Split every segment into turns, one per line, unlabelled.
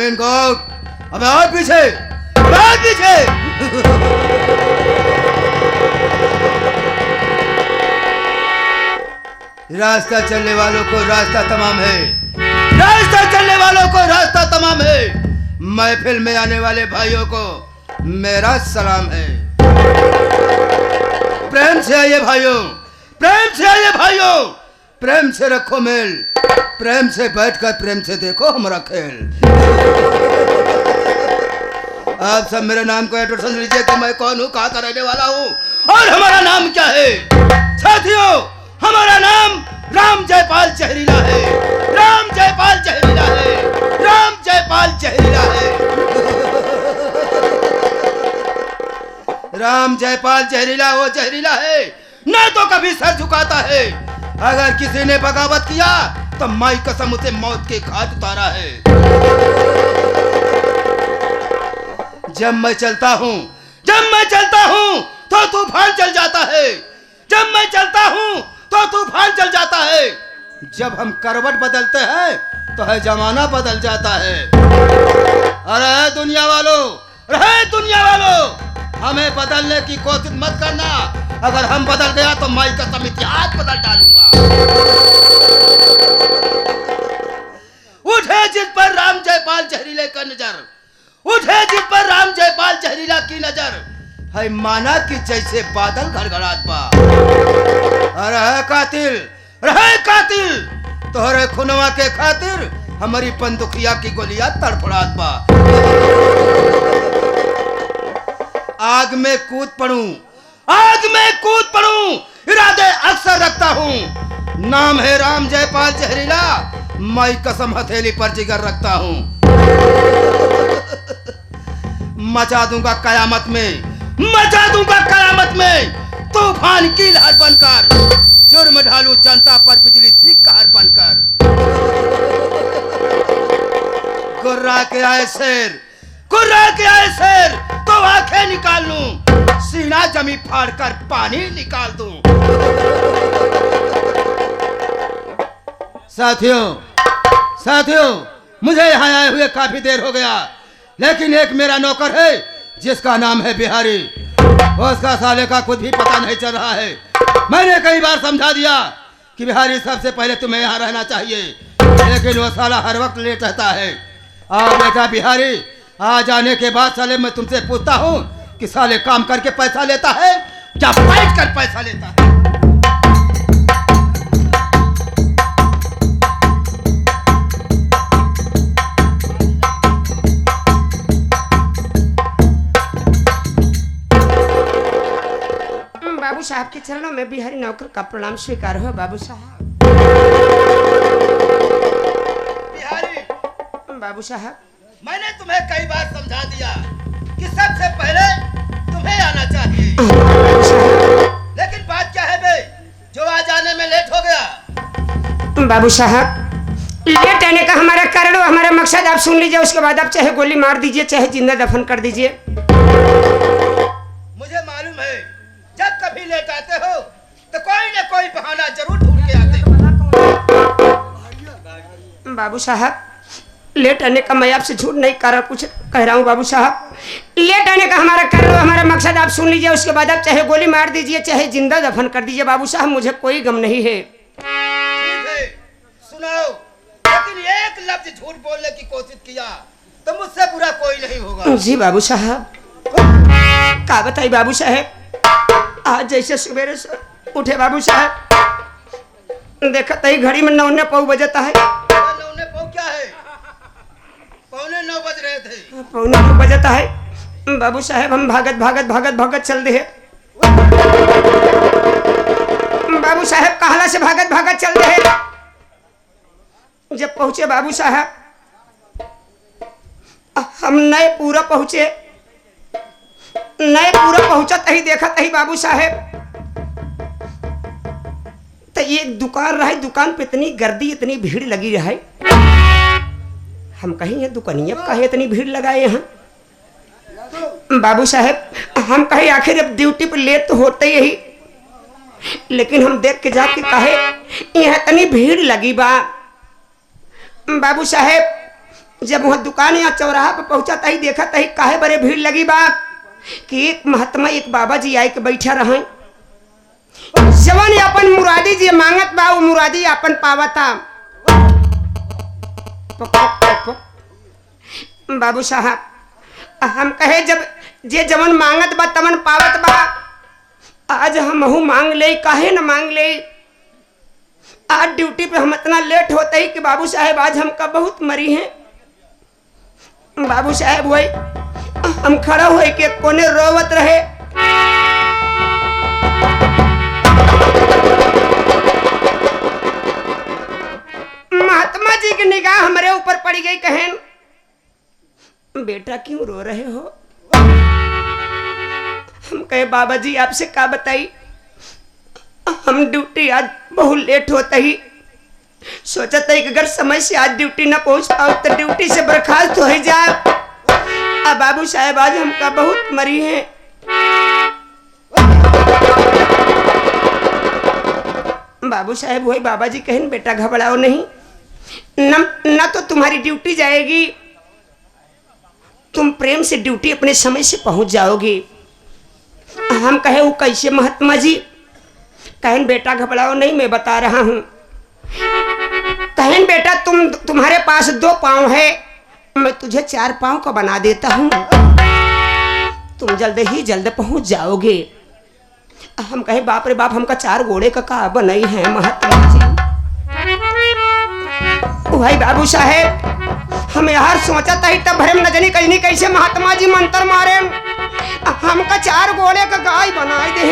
Mean God, अब और पीछे, और पीछे। रास्ता चलने वालों को रास्ता तमाम है, रास्ता चलने वालों को रास्ता तमाम है। महफिल में आने वाले भाइयों को मेरा सलाम है। प्रेम से आइए भाइयों, प्रेम से आइए भाइयों, प्रेम से रखो मेल, प्रेम से बैठकर प्रेम से देखो हमारा खेल। आप सब मेरे नाम को इंट्रोडक्शन लीजिए कि मैं कौन हूँ, कहाँ का रहने वाला हूँ और हमारा नाम क्या है। साथियों, हमारा नाम राम जयपाल जहरीला है, राम जयपाल जहरीला है, राम जयपाल जहरीला है। राम जयपाल जहरीला वो जहरीला है न तो कभी सर झुकाता है। अगर किसी ने बगावत किया तो माई कसम उसे मौत के घाट उतारा है। जब मैं चलता हूँ, जब मैं चलता हूँ तो तूफान चल जाता है, जब मैं चलता हूँ तो तूफान चल जाता है। जब हम करवट बदलते हैं तो है जमाना बदल जाता है। अरे दुनिया वालों, रहे दुनिया वालों, हमें बदलने की कोशिश मत करना। अगर हम बदल गया तो माई का इतिहास बदल डालूंगा। उठे जिस पर राम जयपाल जहरीले का नजर, उठे जिस पर राम जयपाल जहरीला की नजर, है माना कि जैसे बादल घड़घड़ात बा। रहे कातिल, रहे कातिल, तोहरे खुनवा के खातिर हमारी बंदूकिया की गोलियां तड़फड़ात बा। आग में कूद पड़ूं, आग में कूद पड़ूं, इरादे अक्सर रखता हूँ। नाम है राम जयपाल जहरीला, माई कसम हथेली पर जिगर रखता हूँ। मचा दूंगा कयामत में, मचा दूंगा कयामत में, तूफान की लहर बनकर, जुर्म ढालू जनता पर बिजली सी कहर बनकर। गुर्रा के आए शेर, गुर्रा के आए शेर, तो आंखें निकाल लूं, सीना जमी फाड़कर पानी निकाल दूं। साथियों, साथियों, मुझे यहाँ आए हुए काफी देर हो गया, लेकिन एक मेरा नौकर है जिसका नाम है बिहारी। उसका साले का कुछ भी पता नहीं चल रहा है। मैंने कई बार समझा दिया कि बिहारी सबसे पहले तुम्हें यहाँ रहना चाहिए, लेकिन वो साला हर वक्त लेट रहता है। और बेटा बिहारी, आ जाने के बाद साले मैं तुमसे पूछता हूँ कि साले काम करके पैसा लेता है क्या बैठ कर पैसा लेता है?
बाबू साहब के चरणों में बिहारी नौकर का प्रणाम स्वीकार हो। बाबू साहब,
बिहारी,
बाबू साहब,
मैंने तुम्हें कई बार समझा दिया कि सबसे पहले तुम्हें आना चाहिए, लेकिन बात क्या है बे, जो आ जाने में लेट हो गया?
बाबू साहब, लेट आने का हमारा कारण और हमारा मकसद आप सुन लीजिए, उसके बाद आप चाहे गोली मार दीजिए चाहे जिंदा दफन कर दीजिए।
मुझे मालूम है जब कभी लेट आते हो तो कोई न कोई बहाना जरूर ढूंढ के आते हो।
बाबू साहब, लेट आने का मैं आपसे झूठ नहीं कर कुछ कह रहा हूँ। बाबू साहब, लेट आने का हमारा कारण हमारा मकसद आप सुन लीजिए, उसके बाद आप चाहे गोली मार दीजिए चाहे जिंदा दफन कर दीजिए। बाबू साहब, मुझे कोई गम नहीं है।
ठीक है, सुनाओ, लेकिन एक लफ्ज झूठ बोलने की कोशिश किया तो मुझसे बुरा कोई नहीं होगा।
जी बाबू साहब, का बताइए बाबू साहब, आज जैसे सवेरे से उठे बाबू साहब, देखा तई घड़ी में 9:09 बजता है।
9:09 क्या है? 8:45 बज रहे थे।
9:45 बजता है। बाबू साहब, हम भागत भागत भागत भागत चल रहे। बाबू साहब, कहला से भागत भागत चल रहे। जब पहुंचे बाबू साहब, हम नए पूरा पहुंचे, नए पूरा पहुंचा तही देखा तही बाबू साहब तो ये दुकान रहे, दुकान पे इतनी गर्दी इतनी भीड़ लगी रहे। हम कहीं ये दुकानिया कहे इतनी भीड़ लगाए यहाँ। बाबू साहब, हम कहे आखिर अब ड्यूटी पर लेट तो होते यही, लेकिन हम देख के जाके कहे यहाँ इतनी भीड़ लगी बा। बाबू साहब, जब वह दुकान या चौराहा पर पहुंचा तही देखा तही काहे बड़े भीड़ लगी बा कि एक महात्मा एक बाबा जी आए के बैठा रहे। जवन अपन मुरादी जी मांगत बा वो मुरादी अपन पावता। बाबू साहब हम कहे जब जे जवन मांगत बा तवन पावत बा, आज हमहू मांग ले, काहे न मांग ले। आज ड्यूटी पे हम इतना लेट होते ही कि बाबू साहब आज हमका बहुत मरी हैं। बाबू साहब वही हम खड़ा हुए के कोने रोवत रहे। महात्मा जी की निगाह हमारे ऊपर पड़ गई, कहन बेटा क्यों रो रहे हो? हम कहे बाबा जी आपसे क्या बताई, हम ड्यूटी आज बहुत लेट होता ही सोचा था कि अगर समय से आज ड्यूटी ना पहुंच पाओ तो ड्यूटी से बर्खास्त हो ही जाए। अब बाबू साहब आज हमका बहुत मरी है। बाबू साहब वही बाबा जी कहें बेटा घबराओ नहीं, ना तो तुम्हारी ड्यूटी जाएगी, तुम प्रेम से ड्यूटी अपने समय से पहुंच जाओगी। हम कहे वो कैसे महात्मा जी? कहें बेटा घबराओ नहीं, मैं बता रहा हूं। कहें बेटा तुम्हारे पास 2 पांव है, मैं तुझे 4 पांव का बना देता हूं, तुम जल्द ही जल्द पहुंच जाओगे। हम कहे बाप रे बाप, हमका 4 घोड़े का बनाई है महात्मा जी। भाई बाबू साहेब हम यार सोचा था तब भरम न जानी कहीं कैसे महात्मा जी मंत्र मारे, हमका 4 घोड़े का गाय बनाए दे।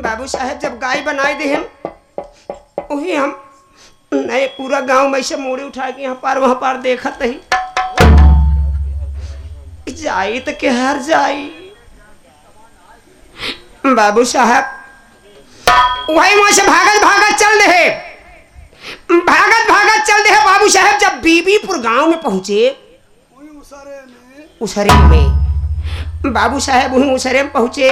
बाबू साहब जब गाय बनाए दे वही हम नए पूरा गांव में से मोड़ी उठा के यहाँ पार वहां पार देखत ही जाई तो के हर जाई। बाबू साहब वही वहां से भागत भागत चल रहे, भागत भागत चल रहे। बाबू साहब जब बीबीपुर गांव में पहुंचे, उसरे में बाबू साहब वही उसरे में पहुंचे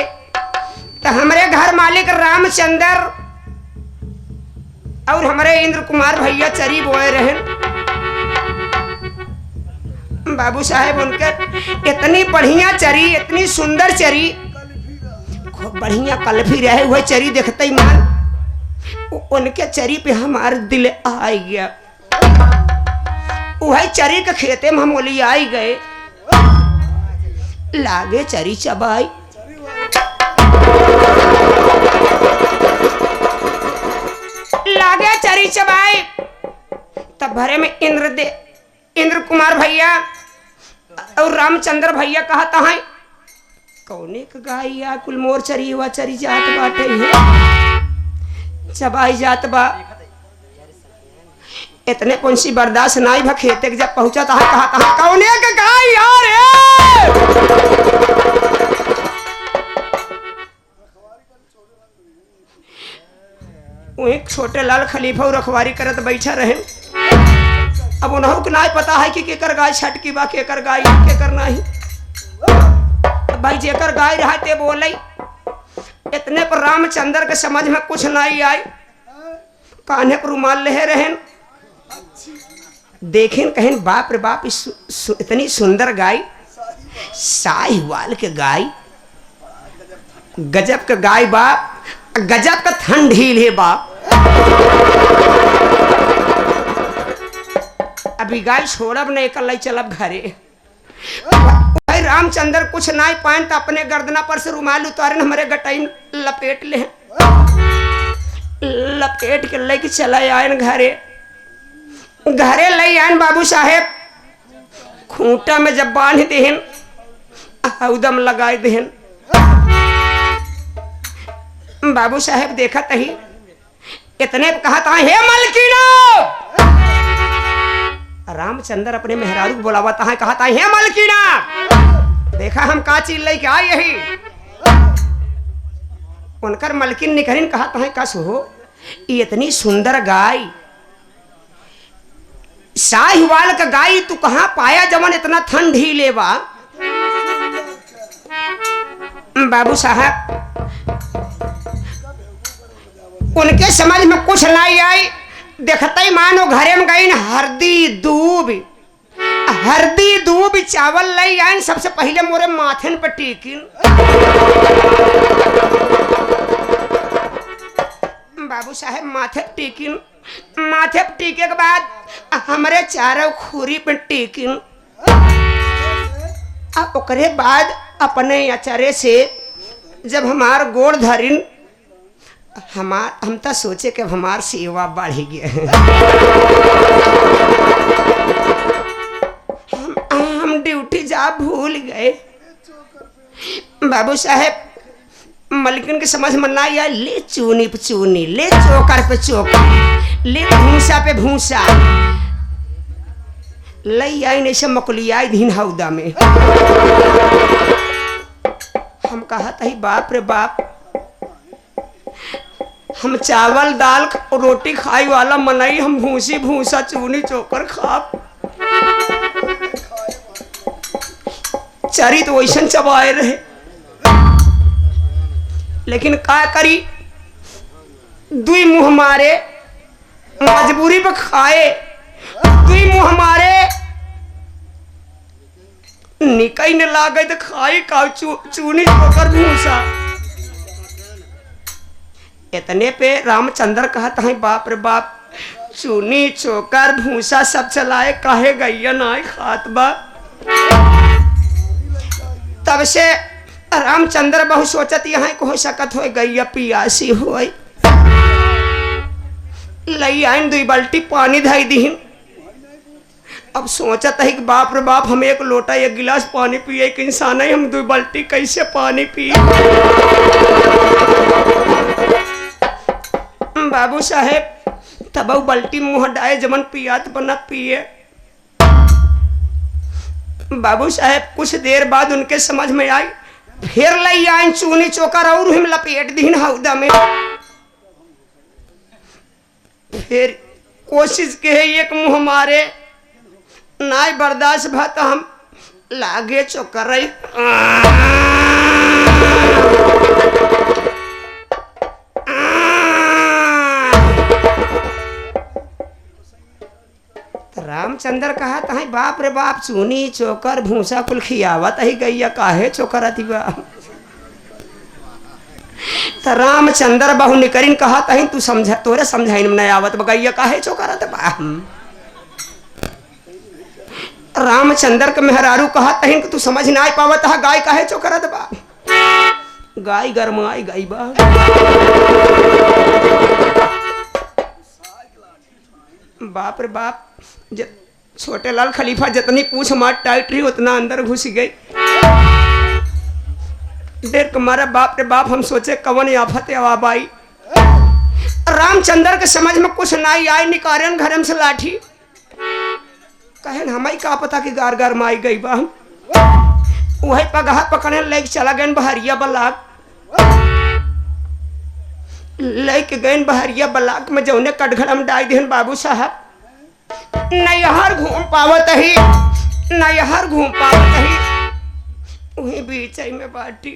तो हमारे घर मालिक रामचंद्र और हमारे इंद्र कुमार भैया चरी बोए रहे। बाबू साहेब उनके इतनी बढ़िया चरी, इतनी सुंदर चरी, खूब बढ़िया कलफी रहे हुए चरी देखते ही मान उनके चरी पे हमारे दिल आ गया। वही चरी के खेते में हम बोली आई गए, लागे चरी चबाई, लागे चरी चबाई। तब भरे में इंद्र कुमार भैया और रामचंद्र भैया कहता है कौने का गाय या कुल मोर चरी हुआ चरी जात बाटे है, चबाई जात बा। इतने कौन सी बर्दाश्त नाई भा खेते के जब पहुंचा था कहता है कौने का गाय यार एक छोटे लाल खलीफा रखवारी करत बैठा रहे। अब उन्हों को ना पता है कि केकर गाय छटकी बा, केकर गाय केकर नहीं। भाई जेकर गाय रहते बोले इतने पर रामचंद्र के समझ में कुछ नहीं आई, कान्हे पर रुमाल ले रहे, देखें कहें बाप रे बाप इतनी सुंदर गाय, साहिवाल के गाय, गजब का गाय बाप, गजब का ठंडील है बाप। अभी गाय छोड़ब नहीं कल चलब घरे। भाई रामचंद्र कुछ नहीं पाए तो अपने गर्दना पर से रुमाल उतारे हमारे गटाई लपेट ले, लपेट के लेके चला आए घरे। घरे ले आए बाबू साहेब, खूंटा में जब बांध देहन उदम लगाए देहन। बाबू साहेब देखा तही इतने कहा था हे मलकीना, रामचंद्र अपने मेहरारू को बुलावाता है, कहा था हे मलकीना देखा हम का चीज लेके आए यही। उनकर मलकिन निकरिन कहा था कस हो इतनी सुंदर गाय, साहिवाल का गाय तू कहां पाया जवन इतना ठंडी लेवा। बाबू साहब उनके समझ में कुछ नहीं आई। देखते ही मानो घरे में गई हरदी दूब चावल लाई आई। सबसे पहले मोरे माथे पे टीकिन। बाबू साहेब माथे टीकिन, माथे पे टीके के बाद हमारे चारों खूरी पे टीकिन। अब ओकरे बाद अपने अचारे से जब हमार गोड़ धरिन, हम तो सोचे कि हमार सेवा बढ़ गया। हम ड्यूटी जा भूल गए। बाबू साहेब मलकिन के समझ में ना आया। ले चूनी पे चूनी, ले चोकर पे चोकर, ले भूसा पे भूसा, लई आई नहीं से मकुलियाई धीन हौदा में। हम कहा था बाप रे बाप, हम चावल दाल रोटी खाई वाला मनई, हम भूसी भूसा चूनी चोकर खा। चरी तो वैसन चबाए रहे, लेकिन का करी, दुई मुंह मारे मजबूरी पे खाए। दुई मुंह मारे निकई न लागे तो खाई का चूनी चोकर भूसा। इतने पे रामचंद्र कहता है बाप रे बाप, चूनी चोकर भूसा सब चलाए, काहे गैया ना खात बा। तब से रामचंद्र बहुत सोचत यहाँ को हो सकत हो गैया पियासी हो। लई आइन 2 बाल्टी पानी धई दीन। अब सोचत है कि बाप रे बाप, हम 1 लोटा 1 गिलास पानी पिए एक इंसान है, हम 2 बाल्टी कैसे पानी पिए। बाबू साहेब तब बाल्टी मुँह डाए जमन पियात बना पिए। बाबू साहेब कुछ देर बाद उनके समझ में आई, फिर लई आई चूनी चोकर और हम लपेट दीन हौदा में। फिर कोशिश के है एक मुँह मारे, नाय बर्दाश्त भत हम लागे चोकर रही। रामचंद्र कहा था बाप रे बाप, चूनी चोकर भूसा कुल खियावत ही गैया, काहे चोकर अति बा। तो रामचंद्र बहु निकरिन कहा था तू समझ, तोरे समझाइन में नहीं आवत गैया काहे चोकर बा। रामचंद्र के मेहरारू कहा था तू समझ ना पावत है गाय काहे चोकर बा। गाय गरमाई गई बा। बाप रे बाप, छोटे लाल खलीफा जितनी पूछ मार टाइट रही उतना अंदर घुस गई। देर तुम्हारा बाप रे बाप, हम सोचे कवन आफत आवाब आई। रामचंद्र के समझ में कुछ नहीं आई, निकारेन घर में से लाठी। कहे हमें का पता कि गार गार माई गई बा। वही पगहा पकड़ने लेके चला गए बहरिया बलाक। लेके गए बहरिया बलाक में जौने कटघड़ा में डाई देन बाबू साहब। नैहर घूम पावत ही, नैहर घूम पावत ही, वही बीच में बाटी।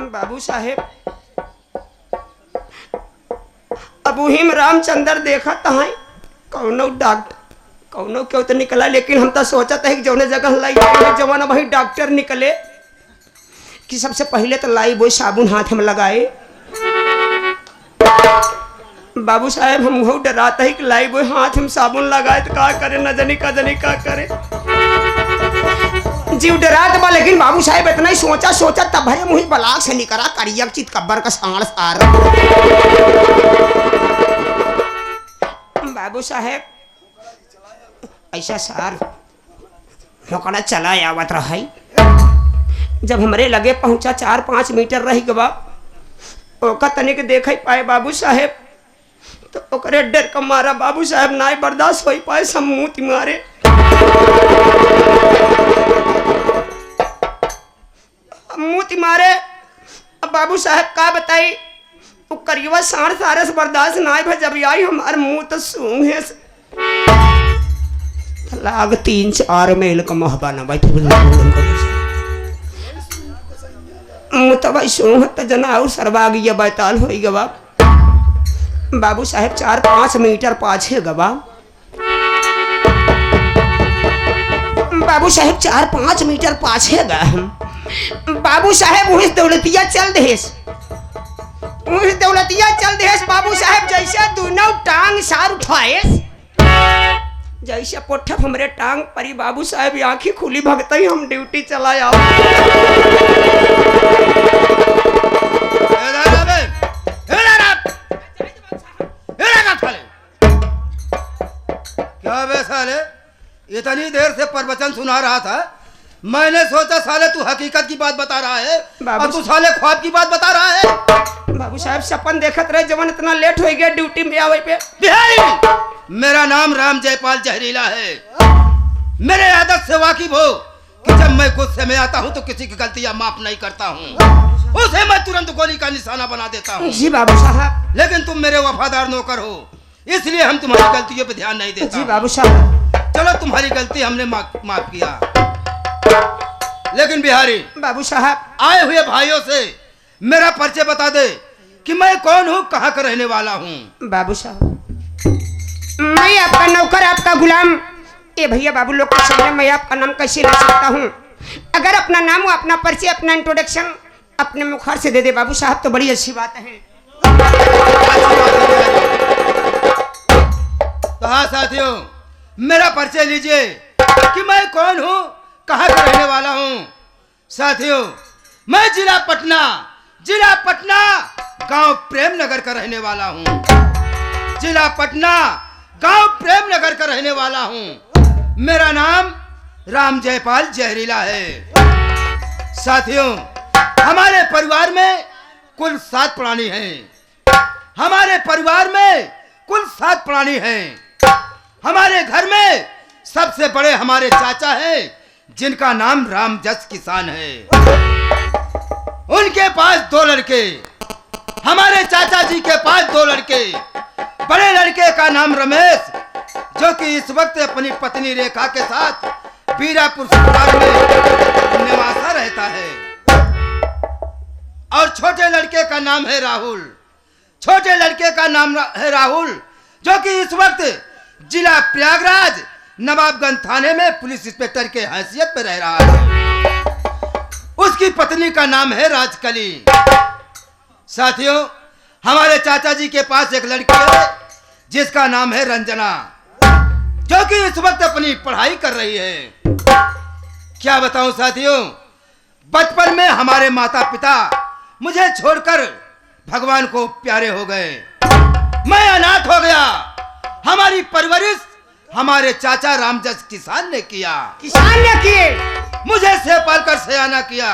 बाबू साहेब अब वही में रामचंद्र देखा तहां कौनो डॉक्टर, कौनो क्यों तो निकला, लेकिन हम तो सोचा था कि जौने जगह लाई जवान वही डॉक्टर निकले कि सबसे पहले तो लाई वो साबुन हाथ में लगाए। बाबू साहेब हम बहुत डराता है कि लाई वो हाथ में साबुन लगाए तो का करे, न जानी का करे। जीव डरात बा, लेकिन बाबू साहेब इतना ही सोचा तब भाई मुही बलाक से निकला करिया चित कब्बर का सांड़ सार। बाबू साहेब ऐसा सार नौकड़ा चला आवत रहा। जब हमरे लगे पहुंचा 4-5 मीटर रही गवा, ओका तनिक देख ही पाए बाबू साहेब, तो ओकरे डर का मारा बाबू साहेब नाई बर्दाश्त हो पाए, सब मुँह मारे। मुँह मारे। अब बाबू साहेब का बताई, वो करीबा 4.5 बर्दाश्त नाई भा, जब आई हमारे मुँह तो सूंघे लाग 3-4 मेल का मोहबा ना भाई। मुतबा सुनू तो जना और सरवा गया बैताल हो गवा। बाबू साहेब 4-5 मीटर पाछे गवा। बाबू साहेब 4-5 मीटर पाछे गए। बाबू साहेब उस दौलतिया चल देस, उस दौलतिया चल देस। बाबू साहेब जैसे दोनों टांग सार उठाएस, जैसे पोठप हमरे टांग परी। बाबू साहेब आंखी खुली भगते ही हम ड्यूटी चला आओ।
क्या बे साले, इतनी देर से प्रवचन सुना रहा था, मैंने सोचा साले तू हकीकत की बात बता रहा है और तू साले ख्वाब की बात बता रहा है।
बाबू साहब सपन देखत रहे जवन इतना लेट हो गया ड्यूटी में आवे पे।
बिहारी, मेरा नाम राम जयपाल जहरीला है। मेरे आदत से वाकिफ हो कि जब मैं गुस्से में आता हूँ तो किसी की गलतियां माफ नहीं करता हूँ, उसे मैं तुरंत गोली का निशाना बना देता हूँ।
जी बाबू साहब।
लेकिन तुम मेरे वफादार नौकर हो, इसलिए हम तुम्हारी गलतियों पे ध्यान नहीं देते।
जी बाबू साहब।
चलो तुम्हारी गलती हमने माफ किया, लेकिन बिहारी
बाबू साहब
आए हुए भाइयों से मेरा परिचय बता दे कि मैं कौन हूँ, कहाँ का रहने वाला हूँ।
बाबू साहब मैं आपका नौकर, आपका गुलाम। ए भैया बाबू लोग के सामने मैं आपका नाम कैसे ले सकता हूँ? अगर अपना नाम हो, अपना परिचय, अपना इंट्रोडक्शन अपने मुखार से दे दे बाबू साहब तो बड़ी अच्छी बात है।
तो हाँ साथियों, मेरा परिचय लीजिए कि मैं कौन हूँ, कहाँ का रहने वाला हूँ। साथियों, मैं जिला पटना गांव प्रेमनगर का रहने वाला हूँ। जिला पटना गांव प्रेमनगर का रहने वाला हूँ। मेरा नाम राम जयपाल जहरीला है। साथियों, हमारे परिवार में कुल 7 प्राणी हैं। हमारे परिवार में कुल 7 प्राणी हैं। हमारे घर में सबसे बड़े हमारे चाचा हैं, जिनका नाम रामजस किसान है। उनके पास 2 लड़के, हमारे चाचा जी के पास 2 लड़के। बड़े लड़के का नाम रमेश, जो कि इस वक्त अपनी पत्नी रेखा के साथ बीरापुर ससुराल में निवासा रहता है। और छोटे लड़के का नाम है राहुल। छोटे लड़के का नाम है राहुल, जो कि इस वक्त जिला प्रयागराज नवाबगंज थाने में पुलिस इंस्पेक्टर के हैसियत में रह रहा है। उसकी पत्नी का नाम है राजकली। साथियों, हमारे चाचा जी के पास एक लड़की है जिसका नाम है रंजना, जो कि इस वक्त अपनी पढ़ाई कर रही है। क्या बताऊं साथियों, बचपन में हमारे माता पिता मुझे छोड़कर भगवान को प्यारे हो गए। मैं अनाथ हो गया। हमारी परवरिश हमारे चाचा रामजस किसान ने किया।
किसान ने किए,
मुझे से पालकर सयाना किया।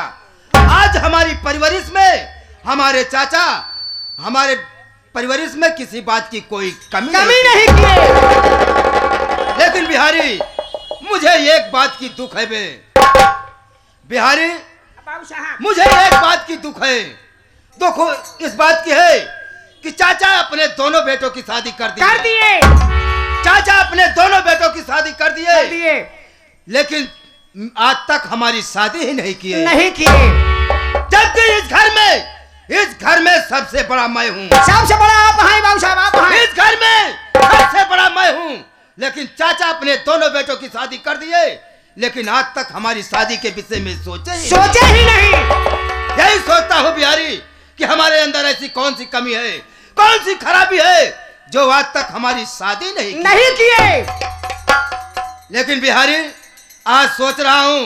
आज हमारी परवरिश में हमारे चाचा हमारे परवरिश में किसी बात की कोई कमी
नहीं किए।
लेकिन बिहारी, मुझे एक बात की दुख है बे। बिहारी, मुझे एक बात की दुख है। दुख इस बात की है कि चाचा अपने दोनों बेटों की शादी कर दिए। चाचा अपने दोनों बेटों की शादी कर दिए, लेकिन आज तक हमारी शादी ही नहीं किए। जबकि इस घर में सबसे बड़ा मैं हूँ।
सबसे बड़ा आप हैं बाबू साहब, आप हैं।
इस घर में सबसे बड़ा मैं हूँ, लेकिन चाचा अपने दोनों बेटों की शादी कर दिए, लेकिन आज तक हमारी शादी के विषय में सोचे ही नहीं। यही सोचता हूँ बिहारी कि हमारे अंदर ऐसी कौन सी कमी है, कौन सी खराबी है जो आज तक हमारी शादी नहीं
किए।
लेकिन बिहारी, आज सोच रहा हूँ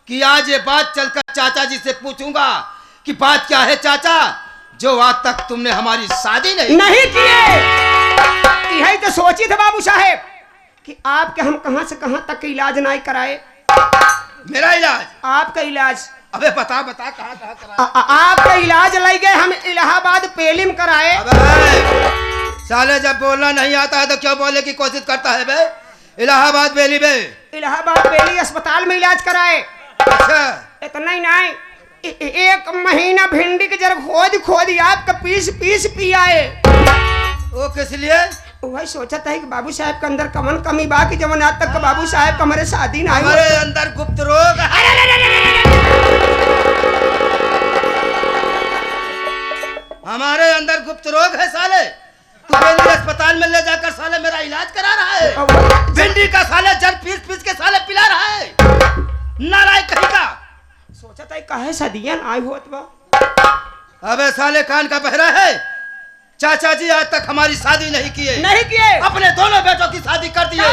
कि आज ये बात चलकर चाचा जी से पूछूंगा कि बात क्या है चाचा, जो आज तक तुमने हमारी शादी नहीं
किए। यही तो सोची थे बाबू साहेब कि आपके हम कहां से कहां तक इलाज नहीं कराए।
मेरा इलाज?
आपका इलाज?
अबे बता कहाँ कराए?
आपका इलाज ले गए हम इलाहाबाद पेलिम कराए।
साले, जब बोलना नहीं आता है तो क्यों बोलने की कोशिश करता है बे? इलाहाबाद बेली बे।
इलाहाबाद बेली अस्पताल में इलाज कराए।
अच्छा,
इतना ही नहीं, 1 महीना भिंडी के जरा खोद आपका पीस पियाए।
वो किस लिए?
वही सोचा था कि बाबू साहब के अंदर कमन कमी बा कि जवन आज तक बाबू साहब का हमारे शादी ना
हमारे अंदर गुप्त रोग। हमारे अंदर गुप्त रोग है साले। तू मेरे अस्पताल में ले जाकर साले मेरा इलाज करा रहा है। भिंडी का साले जर पीस पीस के साले पिला रहा है। नालायक कहीं का।
सोचा था काहे सदियां आए होत बा।
अबे साले कान का बहरा है। चाचा जी आज तक हमारी शादी नहीं किए।
नहीं किए।
अपने दोनों बेटों की शादी कर दिए,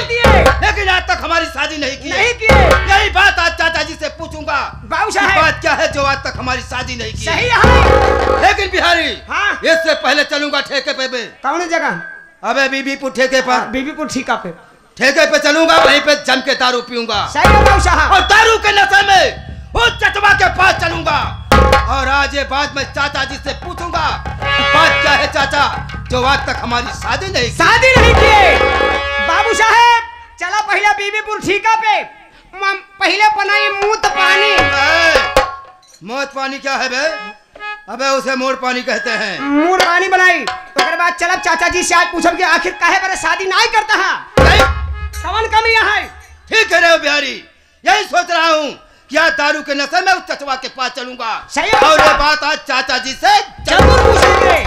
लेकिन आज तक हमारी शादी नहीं किए। यही बात आज चाचा जी से पूछूंगा।
बाबू साहब
बात क्या है जो आज तक हमारी शादी नहीं की?
सही है।
लेकिन बिहारी,
हाँ।
इससे पहले चलूंगा ठेके पे।
कौन जगह?
अबे बीबीपुर ठेके पर।
बीबीपुर ठीका पे।
ठेके पे चलूंगा, वहीं पे जम के दारू पीऊंगा।
सही है बाबू साहब।
और दारू के नशे में उस चचवा के पास चलूंगा। और आज ये बात मैं चाचा जी से पूछूंगा। बात क्या है चाचा जो आज तक हमारी शादी नहीं की?
शादी नहीं की। बाबू साहब चला पहले बीबीपुर ठीका पे। पहले बनाई मूत पानी।
मौत पानी क्या है बे? अबे उसे मोड़ पानी कहते हैं।
मूड पानी बनाई तो बाद चला चाचा जी से आज पूछब कि आखिर काहे बारे शादी नहीं करता है। कौन कमी है?
ठीक है रे बिहारी, यही सोच रहा हूँ कि आज दारू के नशे में उस चचवा के पास चलूंगा।
सही है।
और ये बात आज चाचा जी से
जरूर पूछेंगे।